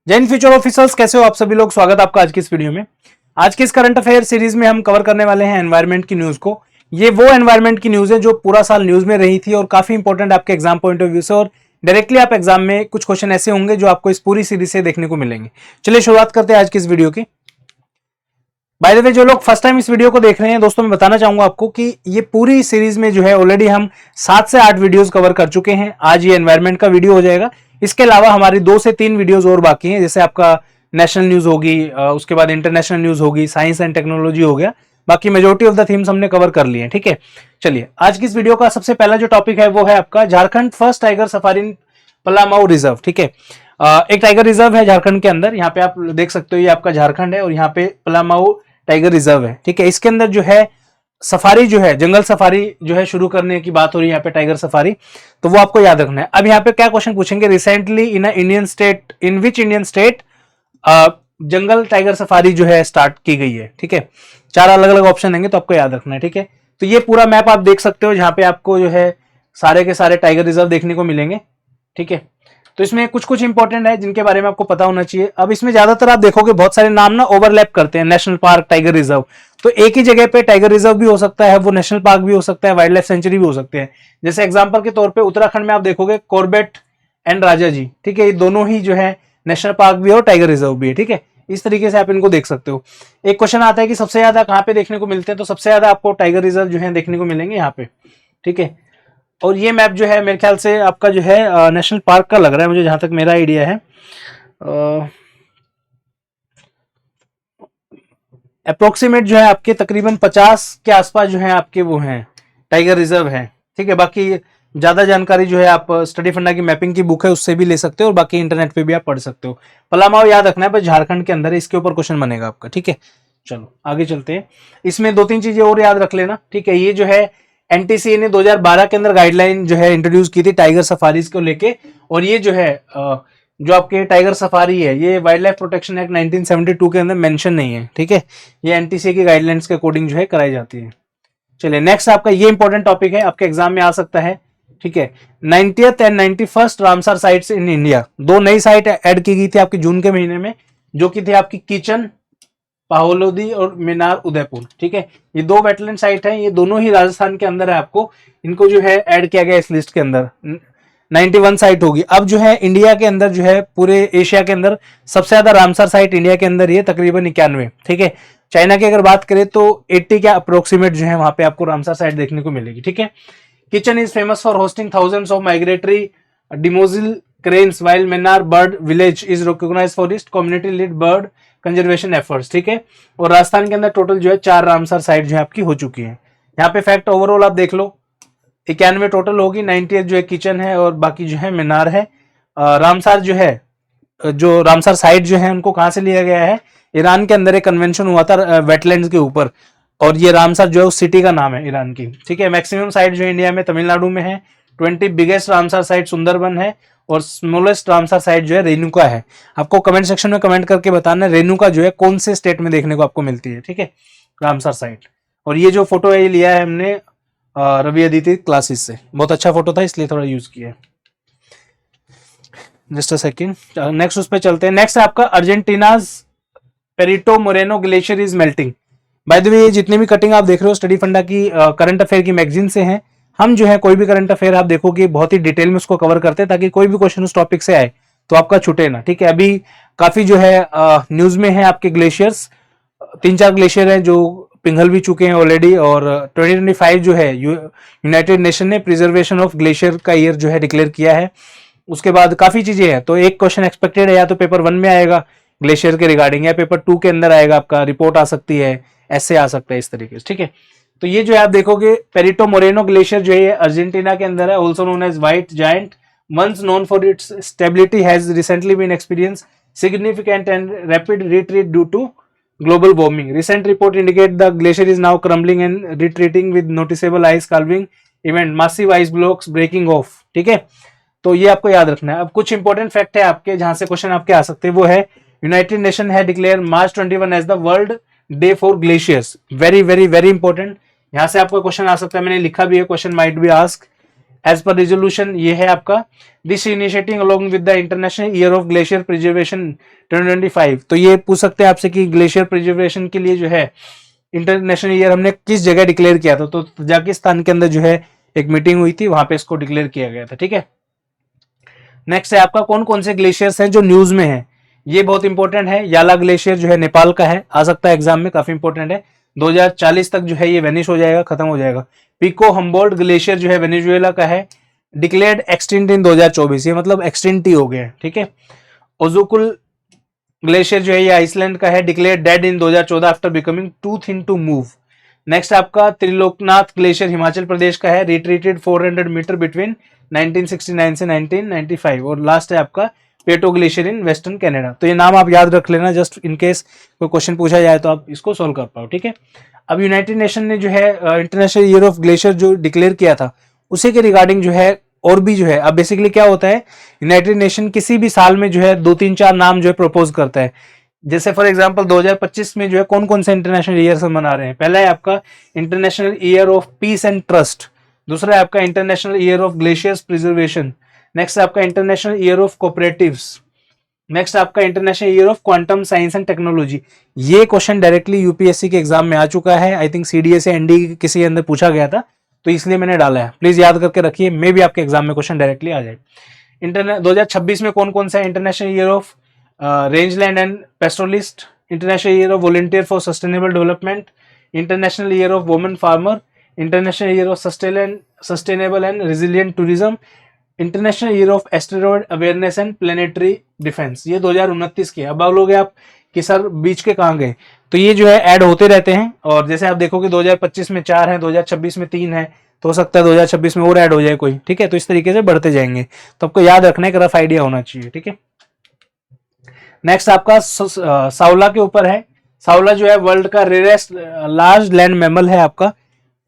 जय Hind future officers, कैसे हो आप सभी लोग। स्वागत है आपका आज की इस वीडियो में। आज की इस करंट अफेयर सीरीज में हम कवर करने वाले हैं एनवायरनमेंट की न्यूज को। ये वो एनवायरनमेंट की न्यूज है जो पूरा साल न्यूज में रही थी और काफी इंपॉर्टेंट आपके एग्जाम पॉइंट ऑफ व्यू से, और डायरेक्टली आप एग्जाम में कुछ क्वेश्चन ऐसे होंगे जो आपको इस पूरी सीरीज से देखने को मिलेंगे। चलिए शुरुआत करते हैं आज की इस वीडियो की। बाय द वे, जो लोग फर्स्ट टाइम इस वीडियो को देख रहे हैं दोस्तों, मैं बताना चाहूंगा आपको कि ये पूरी सीरीज में जो है ऑलरेडी हम 7 से 8 वीडियोस कवर कर चुके हैं। आज ये एनवायरनमेंट का वीडियो हो जाएगा। इसके अलावा हमारी 2 से 3 वीडियोस और बाकी हैं, जैसे आपका नेशनल न्यूज होगी, उसके बाद इंटरनेशनल न्यूज होगी, साइंस एंड टेक्नोलॉजी हो गया। बाकी मेजोरिटी ऑफ द थीम्स हमने कवर कर लिए हैं। ठीक है, चलिए आज की इस वीडियो का सबसे पहला जो टॉपिक है वो है आपका झारखंड फर्स्ट टाइगर सफारी इन पलामाऊ रिजर्व। ठीक है, एक टाइगर रिजर्व है झारखंड के अंदर। यहाँ पे आप देख सकते हो, ये आपका झारखंड है और यहाँ पे पलामाऊ टाइगर रिजर्व है। ठीक है, इसके अंदर जो है सफारी जो है, जंगल सफारी जो है शुरू करने की बात हो रही है यहाँ पे, टाइगर सफारी। तो वो आपको याद रखना है। अब यहाँ पे क्या क्वेश्चन पूछेंगे, recently in Indian state, in which Indian state jungle tiger safari जो है स्टार्ट की गई है। ठीक है, 4 अलग अलग ऑप्शन देंगे तो आपको याद रखना है। ठीक है, तो ये पूरा मैप आप देख सकते हो, जहां पे आपको जो है सारे के सारे टाइगर रिजर्व देखने को मिलेंगे। ठीक है, तो इसमें कुछ कुछ इंपॉर्टेंट है जिनके बारे में आपको पता होना चाहिए। अब इसमें ज्यादातर आप देखोगे बहुत सारे नाम ना ओवरलैप करते हैं, नेशनल पार्क, टाइगर रिजर्व। तो एक ही जगह पे टाइगर रिजर्व भी हो सकता है, वो नेशनल पार्क भी हो सकता है, वाइल्ड लाइफ सेंचुरी भी हो सकते हैं। जैसे एग्जांपल के तौर पे उत्तराखंड में आप देखोगे कॉर्बेट एंड राजा जी। ठीक है, ये दोनों ही जो है नेशनल पार्क भी है और टाइगर रिजर्व भी है। ठीक है, इस तरीके से आप इनको देख सकते हो। एक क्वेश्चन आता है कि सबसे ज्यादा कहाँ पे देखने को मिलते हैं, तो सबसे ज्यादा आपको टाइगर रिजर्व जो है देखने को मिलेंगे यहाँ पे। ठीक है, और ये मैप जो है मेरे ख्याल से आपका जो है नेशनल पार्क का लग रहा है मुझे, जहां तक मेरा आइडिया है। अप्रोक्सीमेट जो है आपके तकरीबन 50 के आसपास जो है आपके वो हैं टाइगर रिजर्व है। ठीक है, बाकी ज्यादा जानकारी जो है आप स्टडी फंडा की मैपिंग की बुक है उससे भी ले सकते हो, और बाकी इंटरनेट पे भी आप पढ़ सकते हो। पलामाऊ याद रखना है, पर झारखंड के अंदर है, इसके ऊपर क्वेश्चन बनेगा आपका। ठीक है, चलो आगे चलते हैं। इसमें 2-3 चीजें और याद रख लेना। ठीक है, ये जो है एनटीसी ने 2012 के अंदर गाइडलाइन जो है इंट्रोड्यूस की थी टाइगर सफारीज को लेके, और ये जो है जो आपके टाइगर सफारी है ये वाइल्ड लाइफ प्रोटेक्शन एक्ट 1972 के अंदर मेंशन नहीं है। ठीक है, ये एनटीसी की गाइडलाइंस के अकॉर्डिंग जो है कराई जाती है। चलिए नेक्स्ट आपका ये इंपॉर्टेंट टॉपिक है, आपके एग्जाम में आ सकता है। ठीक है, 90th and 91st Ramsar sites in India, 2 नई साइट ऐड की गई थी आपकी जून के महीने में, जो की थी आपकी किचन पाहोलोदी और मीनार उदयपुर। ठीक है, ये 2 वेटलैंड साइट है, ये दोनों ही राजस्थान के अंदर है। आपको इनको जो है ऐड किया गया इस लिस्ट के अंदर। 91 साइट होगी। अब जो है इंडिया के अंदर जो है पूरे एशिया के अंदर सबसे ज्यादा रामसर साइट इंडिया के अंदर ही है, तकरीबन 91। ठीक है, चाइना की अगर बात करें तो 80 के अप्रोक्सीमेट जो है वहां पे आपको रामसर साइट देखने को मिलेगी। ठीक है, Khichan is famous for hosting thousands of migratory demoiselle cranes, while Menar bird village is recognised for its community lead bird conservation efforts. ठीक है, और राजस्थान के अंदर टोटल जो है 4 रामसर साइट जो है आपकी हो चुकी है। यहाँ पे फैक्ट ओवरऑल आप देख लो, 91 टोटल होगी, 98 जो है किचन है और बाकी जो है मीनार है। रामसर जो है, जो रामसर साइट जो है उनको कहां से लिया गया है, ईरान के अंदर एक कन्वेंशन हुआ था वेटलैंड्स के ऊपर, और ये रामसर जो है उस सिटी का नाम है ईरान की। ठीक है, मैक्सिमम साइट जो इंडिया में तमिलनाडु में है। 20 बिगेस्ट रामसर साइट सुंदरबन है, और स्मॉलेस्ट रामसर साइट जो है रेणुका है। आपको कमेंट सेक्शन में कमेंट करके बताना रेणुका जो है कौन से स्टेट में देखने को आपको मिलती है। ठीक है, रामसर साइट। और ये जो फोटो है ये लिया है हमने रवि अदिति क्लासेस से, बहुत अच्छा फोटो था इसलिए थोड़ा यूज किया है। जस्ट अ सेकेंड, नेक्स्ट उस पर चलते हैं। नेक्स्ट है आपका Argentina's Perito Moreno glacier is melting. By the way, जितने भी कटिंग आप देख रहे हो स्टडी फंडा की करंट अफेयर की मैगजीन से हैं। हम जो है कोई भी करंट अफेयर आप देखोगे बहुत ही डिटेल में उसको कवर करते हैं, ताकि कोई भी क्वेश्चन उस टॉपिक से आए तो आपका छूटे ना। ठीक है, अभी काफी जो है न्यूज में है आपके ग्लेशियर्स, 3-4 ग्लेशियर हैं जो पिघल भी चुके हैं ऑलरेडी, और 2025 जो है यूनाइटेड नेशन ने प्रिजर्वेशन ऑफ ग्लेशियर का ईयर जो है डिक्लेयर किया है। उसके बाद काफी चीजें हैं, तो एक क्वेश्चन एक्सपेक्टेड है, या तो पेपर 1 में आएगा ग्लेशियर के रिगार्डिंग, या पेपर 2 के अंदर आएगा, आपका रिपोर्ट आ सकती है, ऐसे आ सकता है इस तरीके से। ठीक है, तो ये जो है आप देखोगे पेरिटो मोरेनो ग्लेशियर जो है अर्जेंटीना के अंदर है, also known as white giant, once known for its stability has recently been experienced significant and rapid retreat due to global warming. Recent report indicate the glacier is now crumbling and retreating with noticeable ice calving event, massive ice blocks breaking off. ठीक है, तो ये आपको याद रखना है। अब कुछ इंपॉर्टेंट फैक्ट है आपके जहां से क्वेश्चन आपके आ सकते हैं, वो है यूनाइटेड नेशन है declare March 21 as the world day for glaciers. Very very very important, यहां से आपको क्वेश्चन आ सकता है, मैंने लिखा भी है, question might be ask as per resolution ये है आपका, this initiating along with the international year of glacier preservation 2025। तो ये पूछ सकते हैं आपसे कि ग्लेशियर प्रिजर्वेशन के लिए जो है इंटरनेशनल ईयर हमने किस जगह डिक्लेयर किया था, तो तजाकिस्तान के अंदर जो है एक मीटिंग हुई थी, वहां पे इसको डिक्लेयर किया गया था। ठीक है, नेक्स्ट है आपका कौन कौन से ग्लेशियर्स हैं जो न्यूज में है, ये बहुत इंपॉर्टेंट है। याला ग्लेशियर जो है नेपाल का है, आ सकता है एग्जाम में, काफी इंपॉर्टेंट है। 2040 तक जो है ये वेनिश हो जाएगा, खत्म हो जाएगा। पिको हम्बोल्ट ग्लेशियर जो है वेनेजुएला का है, डिक्लेयर्ड एक्सटिंक्ट इन 2024, ये मतलब एक्सटिंक्ट ही हो गया। ठीक है, ओजुकुल ग्लेशियर जो है ये आइसलैंड का है, declared dead in 2014 after becoming too thin to move. Next आपका त्रिलोकनाथ ग्लेशियर हिमाचल प्रदेश का है, रिट्रीटेड 400 मीटर बिटवीन 1969 से 1995। और लास्ट है आपका पेटो ग्लेशियर इन वेस्टर्न कनाडा। तो ये नाम आप याद रख लेना, जस्ट इन केस कोई क्वेश्चन पूछा जाए तो आप इसको सोल्व कर पाओ। ठीक है, अब यूनाइटेड नेशन ने जो है इंटरनेशनल ईयर ऑफ ग्लेशियर जो डिक्लेयर किया था, उसी के रिगार्डिंग जो है और भी जो है, अब बेसिकली क्या होता है, यूनाइटेड नेशन किसी भी साल में जो है 2-3-4 नाम जो है प्रपोज करता है। जैसे फॉर एग्जांपल 2025 में जो है कौन कौन से इंटरनेशनल ईयर से मना रहे हैं, पहला है आपका international year of peace and trust, दूसरा है आपका international year of glaciers preservation, next आपका international year of cooperatives, next आपका international year of quantum science and technology. ये क्वेश्चन डायरेक्टली यूपीएससी के एग्जाम में आ चुका है, आई थिंक सीडीएस या एनडी किसी के अंदर पूछा गया था, तो इसलिए मैंने डाला है, प्लीज याद करके रखिए, मे भी आपके एग्जाम में क्वेश्चन डायरेक्टली आ जाए। 2026 में कौन कौन सा international year of rangeland and pastoralist, international year of volunteer for sustainable development, international year of women farmer, international year of sustainable and resilient tourism, international year of asteroid awareness and planetary defence. ये 2029 के। अब बोलोगे आप कि sir बीच के कहाँ गए, तो ये जो है ऐड होते रहते हैं, और जैसे आप देखोगे 2025 में 4 हैं, 2026 में 3 है, तो हो सकता है 2026 में और ऐड हो जाए कोई। ठीक है, तो इस तरीके से बढ़ते जाएंगे, तो आपको याद रखना है, एक रफ आइडिया होना चाहिए। ठीक है, नेक्स्ट आपका सावला के ऊपर है। सावला जो है वर्ल्ड का रेयरेस्ट लार्ज लैंड मैमल है आपका।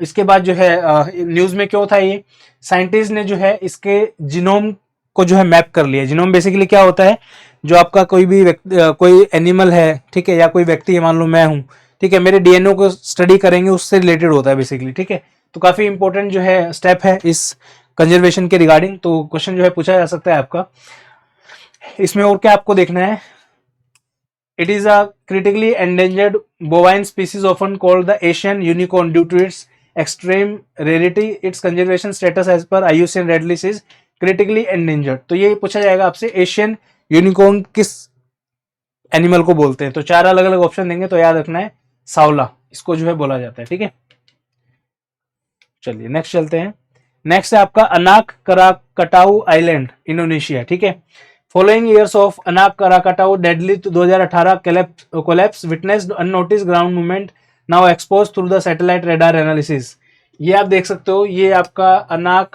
इसके बाद जो है न्यूज में क्यों था ये, साइंटिस्ट ने जो है इसके जीनोम को जो है मैप कर लिया। जीनोम बेसिकली क्या होता है, जो आपका कोई भी कोई एनिमल है, ठीक है, या कोई व्यक्ति है, मान लो मैं हूं, ठीक है, मेरे डीएनए को स्टडी करेंगे, उससे रिलेटेड होता है बेसिकली। ठीक है, तो काफी इंपॉर्टेंट जो है स्टेप है इस कंजर्वेशन के रिगार्डिंग, तो क्वेश्चन जो है पूछा जा सकता है आपका। इसमें और क्या आपको देखना है, it is a critically endangered bovine species often called the Asian unicorn due to its extreme rarity, its conservation status as per IUCN red list is critically endangered. तो ये पूछा जाएगा आपसे, एशियन यूनिकॉर्न किस एनिमल को बोलते हैं, तो 4 अलग अलग ऑप्शन देंगे, तो याद रखना है सावला, इसको जो है बोला जाता है। ठीक है, चलिए नेक्स्ट चलते हैं। नेक्स्ट है आपका अनाक कराकटाऊ आइलैंड, इंडोनेशिया। ठीक है, following years of Anak Krakatau deadly 2018 collapse witnessed unnoticed ground movement now expose through the satellite radar analysis. ये आप देख सकते हो, ये आपका अनाक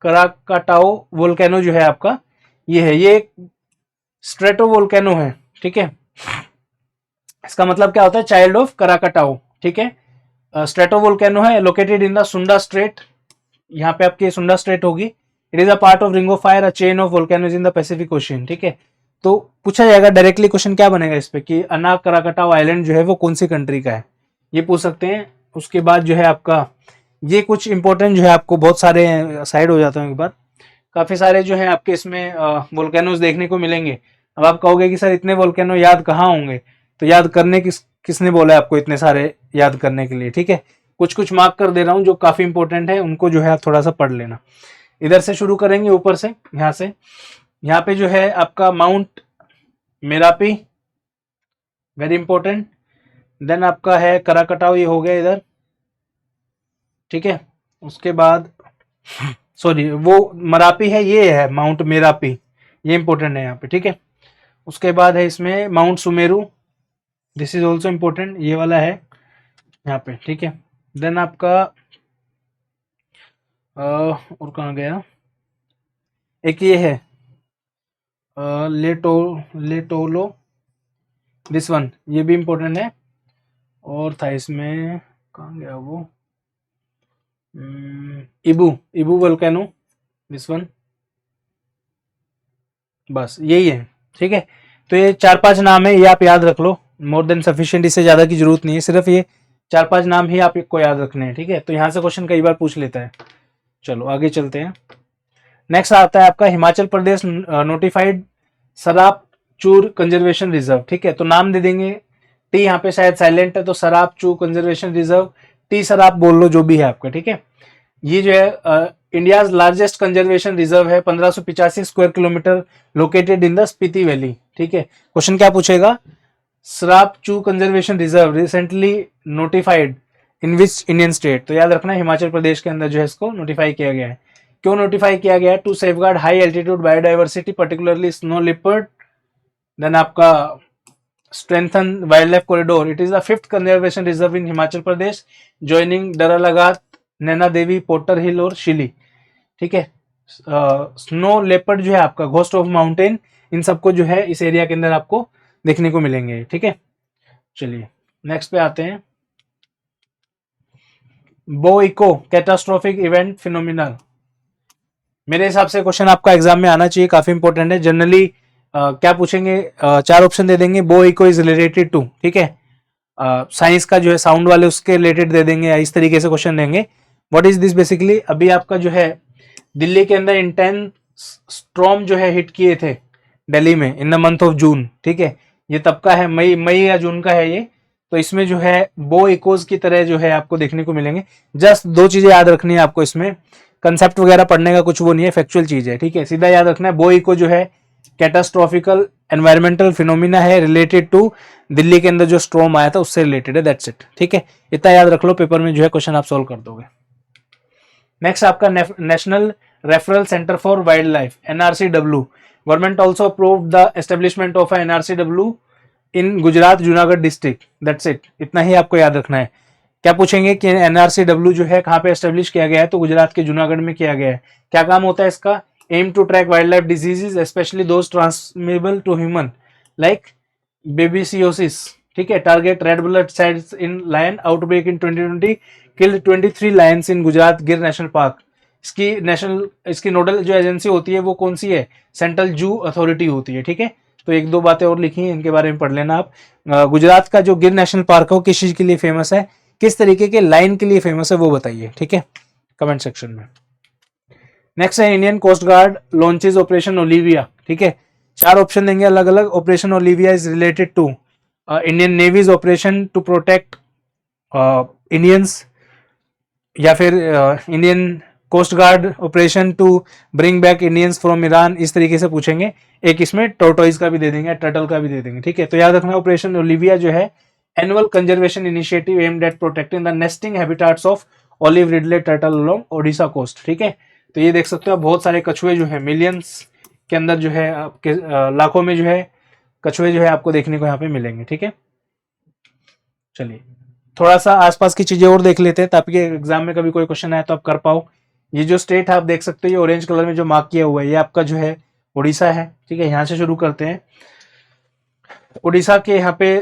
कराकटाऊ वोल्केनो जो है आपका, ये है, ये स्ट्रेटो वोल्केनो है। ठीक है, इसका मतलब क्या होता है, चाइल्ड ऑफ कराकटाऊ। ठीक है, स्ट्रेटो वोल्केनो है, लोकेटेड इन द सुंडा स्ट्रेट, यहाँ पे आपकी सुंडा स्ट्रेट होगी। It is a part of ring of fire, a chain of volcanoes in the Pacific ocean. ठीक है, तो पूछा जाएगा डायरेक्टली क्वेश्चन क्या बनेगा इस पे कि अनाक कराकटाऊ आइलैंड जो है वो कौन सी कंट्री का है, ये पूछ सकते हैं। उसके बाद जो है आपका ये कुछ इंपॉर्टेंट जो है आपको बहुत सारे साइड हो जाता है एक बार, काफी सारे जो है आपके इसमें वोल्केनोज देखने को मिलेंगे। अब आप कहोगे कि सर इतने वोल्केनो याद कहाँ होंगे, तो याद करने किसने बोला है आपको इतने सारे याद करने के लिए। ठीक है, कुछ कुछ मार्क कर दे रहा हूँ जो काफी इंपॉर्टेंट है, उनको जो है आप थोड़ा सा पढ़ लेना। इधर से शुरू करेंगे, ऊपर से, यहाँ से, यहाँ पे जो है आपका mount Merapi, very important. Then आपका है कराकटाऊ, ये हो गया इधर। ठीक है, उसके बाद सॉरी वो मरापी है, ये है माउंट मेरापी, ये इंपॉर्टेंट है यहाँ पे। ठीक है, उसके बाद है इसमें mount Sumeru, this is also important, ये वाला है यहाँ पे। ठीक है, देन आपका और कहाँ गया, एक ये है लेटोलो, दिस वन, ये भी इंपॉर्टेंट है। और था इसमें, कहाँ गया वो, इबू वोल्केनो, दिस वन, बस यही है। ठीक है, तो ये 4-5 नाम है, ये आप याद रख लो, मोर देन सफिशिएंट, इससे ज्यादा की जरूरत नहीं है, सिर्फ ये 4-5 नाम ही आप को याद रखने हैं। ठीक है, तो यहाँ से क्वेश्चन कई बार पूछ लेता है। चलो आगे चलते हैं। नेक्स्ट आता है आपका हिमाचल प्रदेश नोटिफाइड सराप चूर कंजर्वेशन रिजर्व। ठीक है, तो नाम दे देंगे, टी यहाँ पे शायद साइलेंट है, तो सराप चूर कंजर्वेशन रिजर्व, टी सराप बोल लो जो भी है आपका। ठीक है, ये जो है इंडिया लार्जेस्ट कंजर्वेशन रिजर्व है, 1585 square kilometre, located in the Spiti valley. ठीक है, क्वेश्चन क्या पूछेगा, सराप चू conservation reserve recently notified in which Indian state. तो याद रखना हिमाचल प्रदेश के अंदर जो है इसको नोटिफाई किया गया है। क्यों नोटिफाई किया गया है, to safeguard high altitude biodiversity particularly snow leopard, then आपका strengthen wildlife corridor. It is the 5th conservation reserve in Himachal Pradesh, joining डरालागात, नैना देवी, पोर्टर हिल और शिली। ठीक है, स्नो लेपर्ड जो है आपका घोस्ट ऑफ माउंटेन, इन सबको जो है इस एरिया के अंदर आपको देखने को मिलेंगे। ठीक है, चलिए नेक्स्ट पे आते हैं। बो इको कैटास्ट्रोफिक इवेंट फिनोमिनल। मेरे हिसाब से क्वेश्चन आपका एग्जाम में आना चाहिए, काफी इंपॉर्टेंट है। जनरली क्या पूछेंगे, 4 ऑप्शन दे देंगे, बो इको इज रिलेटेड टू। ठीक है, साइंस का जो है साउंड वाले उसके रिलेटेड दे देंगे, या इस तरीके से क्वेश्चन देंगे। व्हाट इज दिस बेसिकली, अभी आपका जो है दिल्ली के अंदर इंटेंस स्ट्रॉम जो है हिट किए थे दिल्ली में in the month of June. ठीक है, ये तब का है, मई या जून का है ये। तो इसमें जो है बो इकोज की तरह जो है आपको देखने को मिलेंगे। जस्ट 2 चीजें याद रखनी है आपको, इसमें कंसेप्ट वगैरह पढ़ने का कुछ वो नहीं है, फैक्चुअल चीज है। ठीक है, सीधा याद रखना है, बो इको जो है कैटास्ट्रोफिकल एनवायरमेंटल फिनोमिना है, रिलेटेड टू दिल्ली के अंदर जो स्ट्रॉम आया था उससे रिलेटेड है, दैट्स इट। ठीक है, इतना याद रख लो, पेपर में जो है क्वेश्चन आप सोल्व कर दोगे। नेक्स्ट आपका national referral centre for wildlife, NRCW. Government also approve the establishment of NRCW in Gujarat Junagadh district, that's it. इतना ही आपको याद रखना है। क्या पूछेंगे कि एनआरसीडब्ल्यू जो है कहाँ पे एस्टेब्लिश किया गया है, तो गुजरात के जूनागढ़ में किया गया है। क्या काम होता है इसका, aim to track wildlife diseases specially those transmittable to human like babesiosis. ठीक है, target red blood cells in lion outbreak in 2020 killed 23 lions in Gujarat Gir national park. इसकी नोडल जो एजेंसी होती है वो कौन सी है, सेंट्रल जू अथॉरिटी होती है। ठीक है, तो 1-2 बातें और लिखी हैं, इनके बारे में पढ़ लेना आप। गुजरात का जो गिर नेशनल पार्क है वो किस चीज के लिए फेमस है, किस तरीके के लाइन के लिए फेमस है, वो बताइए। ठीक है, कमेंट सेक्शन में। नेक्स्ट है Indian coast guard launches operation Olivia. ठीक है, 4 ऑप्शन देंगे अलग अलग। Operation Olivia is related to Indian navy's operation to protect Indians, या फिर Indian coast guard operation to bring back Indians from Iran, इस तरीके से पूछेंगे। एक इसमें टोर्टोइज का भी दे देंगे, टर्टल का भी दे देंगे। ठीक है, तो याद रखना ऑपरेशन ओलिविया जो है annual conservation initiative aimed at protecting the nesting habitats of olive ridley turtle along Odisha coast. ठीक है, तो ये देख सकते हो आप, बहुत सारे कछुए जो है मिलियंस के अंदर जो है आपके लाखों में जो है कछुए जो है आपको देखने को यहाँ पे मिलेंगे। ठीक है, चलिए थोड़ा सा आसपास की चीजें और देख लेते हैं ताकि एग्जाम में कभी कोई क्वेश्चन आए तो आप कर पाओ। ये जो स्टेट है आप देख सकते हो, ये ऑरेंज कलर में जो मार्क किया हुआ है ये आपका जो है उड़ीसा है। ठीक है, यहाँ से शुरू करते हैं, उड़ीसा के यहाँ पे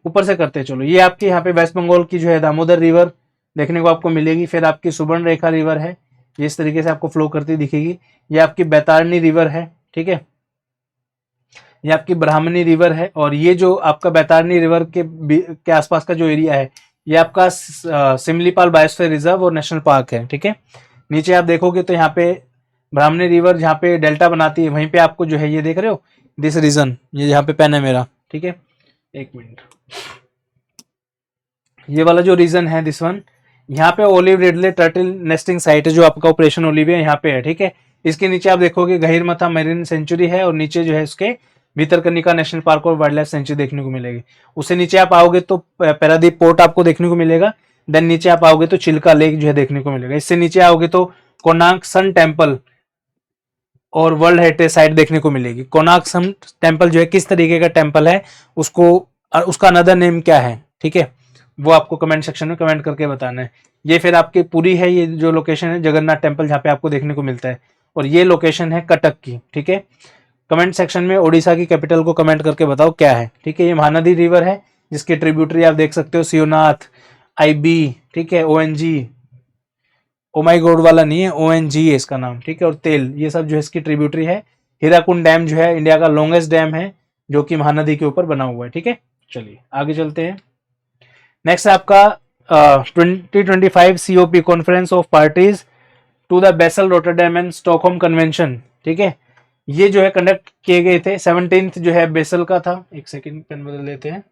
ऊपर से करते हैं। चलो, ये आपके यहाँ पे वेस्ट बंगाल की जो है दामोदर रिवर देखने को आपको मिलेगी। फिर आपकी सुबर्ण रेखा रिवर है, ये इस तरीके से आपको फ्लो करती दिखेगी। ये आपकी बैतारनी रिवर है। ठीक है, ये आपकी ब्राह्मणी रिवर है। और ये जो आपका बैतारनी रिवर के आसपास का जो एरिया है ये आपका सिमलीपाल बायोस्फीयर रिजर्व और नेशनल पार्क है। ठीक है, नीचे आप देखोगे तो यहाँ पे ब्राह्मणी रिवर जहाँ पे डेल्टा बनाती है वहीं पे आपको जो है ये देख रहे हो दिस रीजन, ये यहाँ पे पेन है मेरा। ठीक है, एक मिनट, ये वाला जो रीजन है दिस वन, यहाँ पे olive Ridley turtle nesting site है जो आपका ऑपरेशन ओलिविया यहाँ पे है। ठीक है, इसके नीचे आप देखोगे गहिरमथा मेरीन सेंचुरी है, और नीचे जो है उसके भीतरकनिका नेशनल पार्क और वाइल्ड लाइफ सेंचुरी देखने को मिलेगी। उससे नीचे आप आओगे तो पैरादीप पोर्ट आपको देखने को मिलेगा। देन नीचे आप आओगे तो चिल्का लेक जो है देखने को मिलेगा। इससे नीचे आओगे तो कोणार्क सन टेम्पल और वर्ल्ड हेरिटेज साइट देखने को मिलेगी। कोणार्क सन टेम्पल जो है किस तरीके का टेम्पल है, उसका अनदर नेम क्या है। ठीक है, वो आपको कमेंट सेक्शन में कमेंट करके बताना है। ये फिर आपकी पूरी है, ये जो लोकेशन है जगन्नाथ टेम्पल जहाँ पे आपको देखने को मिलता है, और ये लोकेशन है कटक की। ठीक है, कमेंट सेक्शन में ओडिशा की कैपिटल को कमेंट करके बताओ क्या है। ठीक है, ये महानदी रिवर है जिसके ट्रिब्यूटरी आप देख सकते हो, शिवनाथ, आईबी, ठीक है, ओएनजी, ओ माई गॉड वाला नहीं है, ओएनजी है इसका नाम। ठीक है, और तेल, ये सब जो है इसकी ट्रिब्यूटरी है। हीराकुंड डैम जो है इंडिया का लॉन्गेस्ट डैम है जो कि महानदी के ऊपर बना हुआ है। ठीक है, चलिए आगे चलते हैं। नेक्स्ट आपका 2025 COP conference of parties to the Basel, Rotterdam and Stockholm convention, ठीक है, ये जो है कंडक्ट किए गए थे। 17th जो है बेसल का था, एक सेकंड पेन बदल लेते हैं।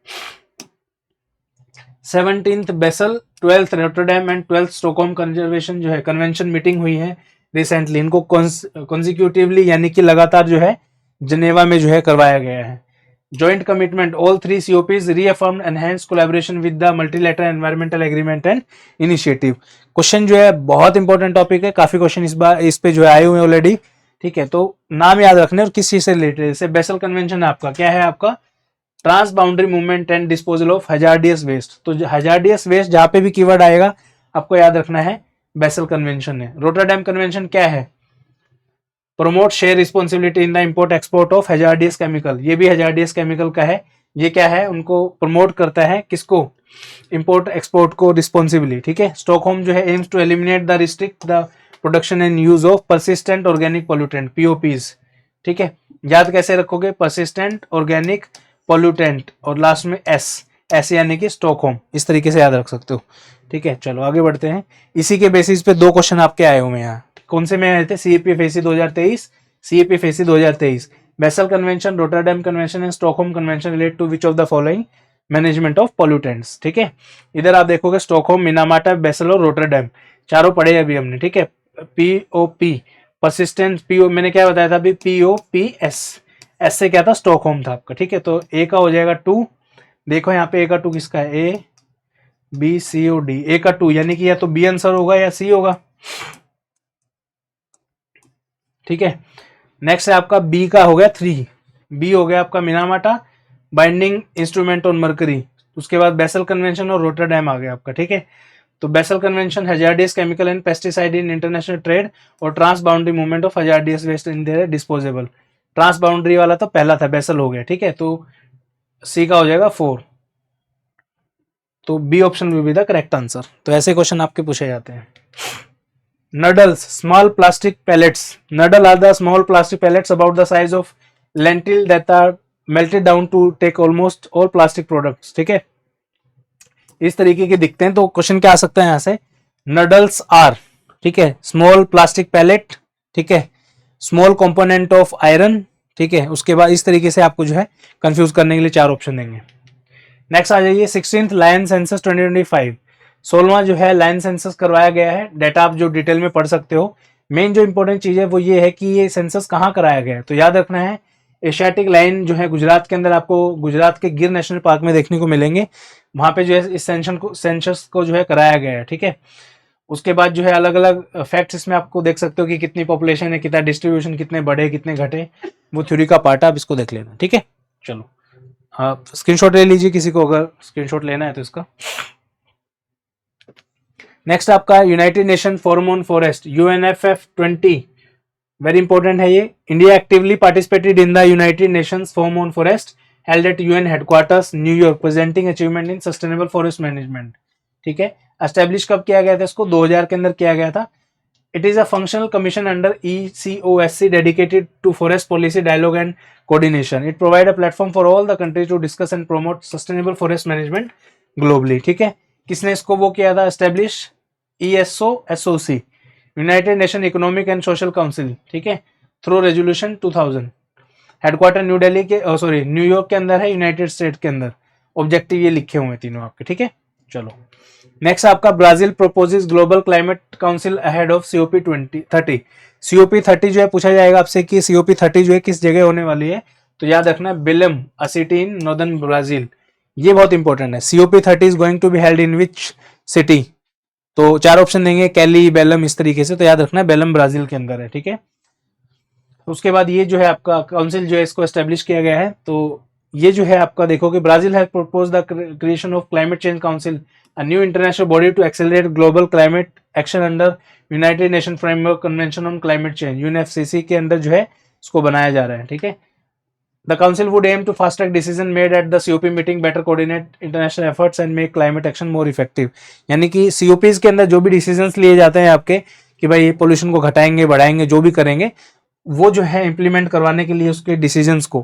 17th Basel, 12th Rotterdam and 12th Stockholm conservation जो है कन्वेंशन मीटिंग हुई है रिसेंटली। इनको कॉन्सिक्यूटिवली यानी कि लगातार जो है जनेवा में जो है करवाया गया है। Joint commitment, all three COPs reaffirmed enhanced collaboration with the multilateral environmental agreement and initiative. Question जो है बहुत इंपॉर्टेंट टॉपिक है, काफी क्वेश्चन इस बार इस पे जो है आए हुए हैं ऑलरेडी, ठीक है। तो नाम याद रखने और किस चीज से रिलेटेड। जैसे बेसल कन्वेंशन आपका क्या है, आपका trans boundary movement and disposal of hazardous waste. तो हजार्डियस वेस्ट जहां पे भी कीवर्ड आएगा आपको याद रखना है बेसल कन्वेंशन है। रोटरडैम कन्वेंशन क्या है, promote share responsibility in the import export of hazardous chemical, ये भी हजार्डियस केमिकल का है। ये क्या है, उनको प्रमोट करता है, किसको, इंपोर्ट एक्सपोर्ट को रिस्पॉन्सिबली, ठीक है। स्टॉकहोम जो है aims to eliminate the restrict the production and use of persistent organic pollutant, POPs, ठीक है। याद कैसे रखोगे, परसिस्टेंट ऑर्गेनिक पोल्यूटेंट और लास्ट में एस यानी कि स्टॉकहोम, इस तरीके से याद रख सकते हो, ठीक है। चलो आगे बढ़ते हैं। इसी के बेसिस पे दो क्वेश्चन आपके आए हुए हैं यहाँ, कौन से में आए थे, CAPF AC 2023, CAPF AC 2023, Basel convention, Rotterdam convention and Stockholm convention relate to which of the following management of pollutants, ठीक है। इधर आप देखोगे स्टॉकहोम, मिनामाटा, बेसल और रोटरडैम, चारों पढ़े अभी हमने, ठीक है। पीओपी परसिस्टेंट, पीओ मैंने क्या बताया था अभी, पीओपीएस, एस से क्या था, स्टॉकहोम था आपका, ठीक है। तो ए का हो जाएगा 2, देखो यहाँ पे ए का 2 किसका है, A B C O D, ए का 2 यानी कि या तो बी आंसर होगा या सी होगा, ठीक है। नेक्स्ट है आपका बी का हो गया 3, बी हो गया आपका Minamata, binding instrument on mercury, उसके बाद बेसल कन्वेंशन और रोटरडैम आ गया आपका, ठीक है। तो Basel convention, hazardous chemical and pesticide in international trade और trans boundary movement of hazardous waste in their disposable. Transboundary वाला तो पहला था, बेसल हो गया, ठीक है। तो सी का हो जाएगा 4, तो B option will be the correct answer. तो ऐसे क्वेश्चन आपके पूछे जाते हैं। नडल्स, small plastic pellets. Nudle are the small plastic pellets about the size of lentil that are melted down to take almost all plastic products, ठीक है। इस तरीके के दिखते हैं। तो क्वेश्चन क्या आ सकता है यहाँ से, नडल्स आर, ठीक है, स्मॉल प्लास्टिक पैलेट, ठीक है, स्मॉल कंपोनेंट ऑफ आयरन, ठीक है। उसके बाद इस तरीके से आपको जो है कंफ्यूज करने के लिए 4 ऑप्शन देंगे। नेक्स्ट आ जाइए 16th लायन सेंसस 2025, 16वां जो है लायन सेंसस करवाया गया है। डाटा आप जो डिटेल में पढ़ सकते हो। मेन जो इंपॉर्टेंट चीज है वो ये है कि ये सेंसस कहाँ कराया गया है, तो याद रखना है एशियाटिक लायन जो है गुजरात के अंदर, आपको गुजरात के गिर नेशनल पार्क में देखने को मिलेंगे। वहां पे जो है इस सेंसस को जो है कराया गया है, ठीक है। उसके बाद जो है अलग अलग फैक्ट्स इसमें आपको देख सकते हो कि कितनी पॉपुलेशन है, कितना डिस्ट्रीब्यूशन, कितने बढ़े कितने घटे, वो थ्योरी का पार्ट आप इसको देख लेना, ठीक है। चलो हाँ, स्क्रीनशॉट ले लीजिए किसी को अगर स्क्रीनशॉट लेना है तो इसका। नेक्स्ट आपका United nation forum on forest, UNFF 20, very important है ये। India actively participated in the United Nations forum on forest held at UN headquarters New York, presenting achievement in sustainable forest management, ठीक है। Establish कब किया गया था इसको, 2000 के अंदर किया गया था। It is a functional commission under ECOSC dedicated to forest policy dialogue and coordination. It provide a platform for all the countries to discuss and promote sustainable forest management globally, ठीक है। किसने इसको वो किया था establish, ESOSOC, United Nation economic and social council, ठीक है, through resolution 2000। Headquarter New Delhi के सॉरी न्यूयॉर्क के अंदर है, यूनाइटेड स्टेट के अंदर। ऑब्जेक्टिव ये लिखे हुए हैं तीनों आपके, ठीक है। चलो नेक्स्ट आपका Brazil purposes global climate council ahead of COP 30। COP 30 जो है पूछा जाएगा आपसे कि COP 30 जो है किस जगह होने वाली है, तो याद रखना है बेलम असिटी इन नॉर्दर्न ब्राजील, ये बहुत इंपॉर्टेंट है। COP 30 is going to be held in which city, तो 4 ऑप्शन देंगे, कैली, बेलम, इस तरीके से। तो याद रखना है बेलम ब्राजील के अंदर है, ठीक है। उसके बाद ये जो है आपका काउंसिल जो है इसको एस्टेब्लिश किया गया है। तो ये जो है आपका देखोगे Brazil has propose the creation of climate change council, a new international body to accelerate global climate action under United Nation framework convention on climate change, UNFCCC के अंदर जो है इसको बनाया जा रहा है, ठीक है। The council would aim to fast track decision made at the COP meeting, better coordinate international efforts and make climate action more effective. यानी कि COPs के अंदर जो भी डिसीजंस लिए जाते हैं आपके कि भाई पोल्यूशन को घटाएंगे बढ़ाएंगे जो भी करेंगे, वो जो है इंप्लीमेंट करवाने के लिए उसके डिसीजंस को,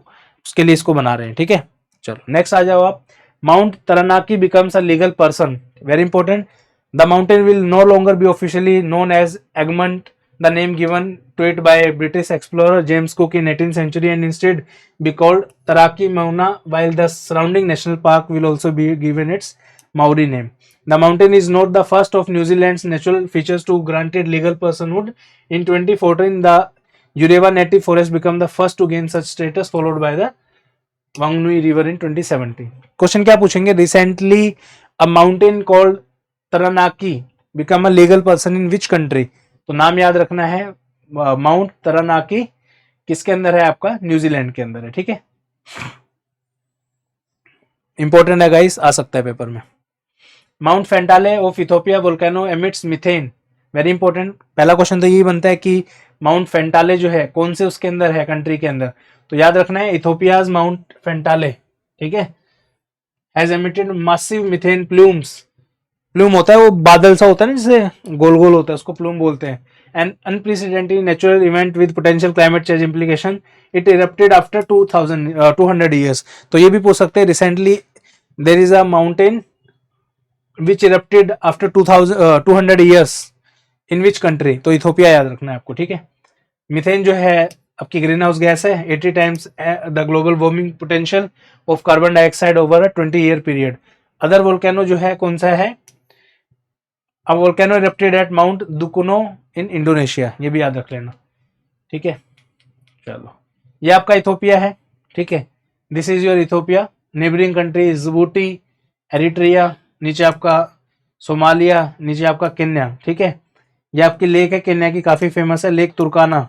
उसके लिए इसको बना रहे हैं, ठीक है। चलो नेक्स्ट आ जाओ आप। Mount Taranaki becomes a legal person, very important. The mountain will no longer be officially known as Egmont the name given to it by British explorer James Cook in 18th century and instead be called Taraki Mauna, while the surrounding national park will also be given its Maori name. The mountain is not the first of New Zealand's natural features to granted legal personhood. In 2014, the Urewa Native Forest became the first to gain such status, followed by the Wanganui River in 2017. Question क्या पूछेंगे? Recently a mountain called Taranaki become a legal person in which country? तो नाम याद रखना है, mount तरानाकी किसके अंदर है? आपका न्यूजीलैंड के अंदर है, ठीक है। इंपॉर्टेंट है गाइस, आ सकता है पेपर में। Mount Fentale of Ethiopia volcano emits methane, very important. पहला क्वेश्चन तो यही बनता है कि माउंट फेंटाले जो है कौन से उसके अंदर है, कंट्री के अंदर? तो याद रखना है इथोपियाज माउंट फेंटाले, ठीक है। Has emitted massive methane plumes, plume होता है वो बादल सा होता है ना, जिसे गोल गोल होता है, उसको प्लूम बोलते हैं। An unprecedented natural event with potential climate change implication, it erupted after 200 years. तो ये भी पूछ सकते हैं, recently there is a mountain which erupted after 200 years in which country? तो इथोपिया याद रखना है आपको, ठीक है। मीथेन जो है आपकी ग्रीन हाउस गैस है, 80 times the global warming potential of carbon dioxide over a 20 year period. Other volcano जो है कौन सा है? अब volcano erupted at Mount Dukono in Indonesia, ये भी याद रख लेना, ठीक है। चलो, ये आपका इथोपिया है, ठीक है। This is your Ethiopia. Neighbouring country Djibouti, Eritrea, नीचे आपका सोमालिया, नीचे आपका केन्या, ठीक है। ये आपकी लेक है केन्या की, काफी फेमस है, लेक तुर्काना,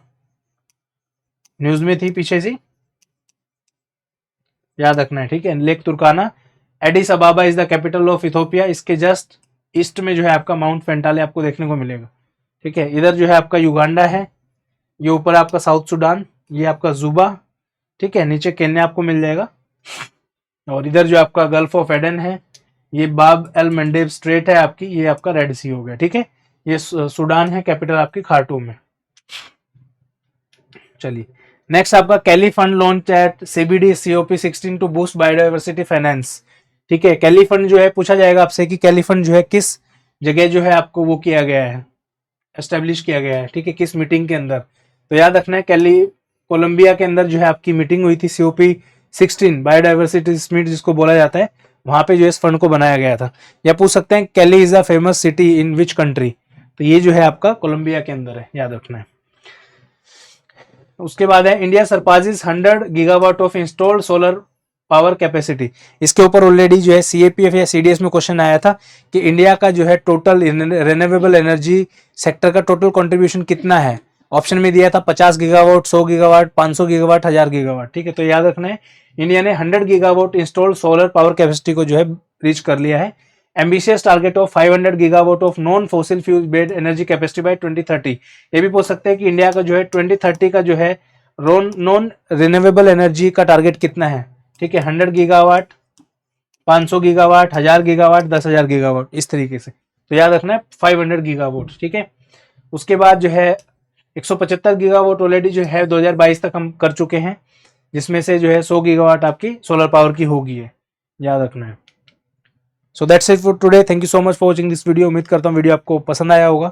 न्यूज में थी पीछे से, याद रखना है, ठीक है। Lake तुर्काना। Aedes अबाबा is the capital of Ethiopia, इसके जस्ट ईस्ट में जो है आपका माउंट फेंटाले आपको देखने को मिलेगा, ठीक है। इधर जो है आपका युगांडा है, ये ऊपर आपका साउथ सुडान, ये आपका जुबा, ठीक है। नीचे केन्या आपको मिल जाएगा, और इधर जो आपका गल्फ ऑफ एडन है, ये बाब एल मंडेब स्ट्रेट है आपकी, ये आपका रेड सी हो गया, ठीक है। ये सुडान है, कैपिटल आपकी खार्टूम है। चलिए नेक्स्ट आपका Cali fund launch at CBD COP 16 to boost biodiversity finance, ठीक है। कैली फंड जो है पूछा जाएगा आपसे कि कैली फंड जो है किस जगह जो है आपको वो किया गया है, एस्टेब्लिश किया गया है, ठीक है, किस मीटिंग के अंदर? तो याद रखना है कैली कोलंबिया के अंदर जो है आपकी मीटिंग हुई थी, COP 16 बायोडाइवर्सिटी समिट जिसको बोला जाता है, वहां पे जो इस फंड को बनाया गया था। या पूछ सकते हैं Cali is a famous city in which country? तो ये जो है आपका कोलंबिया के अंदर है, याद रखना है। उसके बाद है India surpasses 100 gigawatt of installed solar power capacity. इसके ऊपर ऑलरेडी जो है CAPF या CDS में क्वेश्चन आया था कि इंडिया का जो है टोटल रिन्यूएबल एनर्जी सेक्टर का टोटल कंट्रीब्यूशन कितना है। ऑप्शन में दिया था 50 गीगावाट, 100 गीगावाट, 500 गीगावाट, 1000 गीगावाट, ठीक है। तो याद रखना है इंडिया ने 100 gigawatt installed solar power capacity को जो है रीच कर लिया है। Ambitious target of 500 gigawatt of non fossil fuel based energy capacity by 2030। ये भी पूछ सकते हैं कि इंडिया का जो है 2030 का जो है नॉन रिन्यूएबल एनर्जी का टारगेट कितना है, ठीक है। 100 गीगावाट, 500 गीगावाट, 1000 गीगावाट, 10,000 गीगावाट, इस तरीके से। तो याद रखना है 500 गीगावाट, ठीक है। उसके बाद जो है 175 गीगावाट ऑलरेडी जो है 2022 तक हम कर चुके हैं, जिसमें से जो है 100 गीगावाट आपकी सोलर पावर की होगी है, याद रखना है। So that's it for today, thank you so much for watching this video. उम्मीद करता हूँ वीडियो आपको पसंद आया होगा।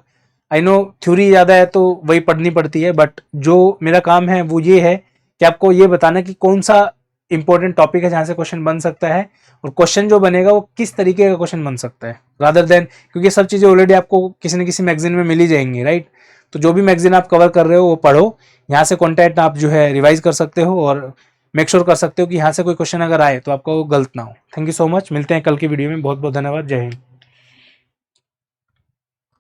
आई नो थ्योरी ज़्यादा है तो वही पढ़नी पड़ती है, बट जो मेरा काम है वो ये है कि आपको ये बताना कि कौन सा इंपॉर्टेंट टॉपिक है जहाँ से क्वेश्चन बन सकता है, और क्वेश्चन जो बनेगा वो किस तरीके का क्वेश्चन बन सकता है, रादर देन, क्योंकि सब चीज़ें ऑलरेडी आपको किसी न किसी मैगजीन में मिल ही जाएंगी, राइट। तो जो भी मैगजीन आप कवर कर रहे हो वो पढ़ो, यहाँ से कॉन्टेंट आप जो है रिवाइज कर सकते हो, और मेक श्योर कर सकते हो कि यहाँ से कोई क्वेश्चन अगर आए तो आपको गलत ना हो। थैंक यू सो मच, मिलते हैं कल की वीडियो में। बहुत बहुत धन्यवाद, जय हिंद।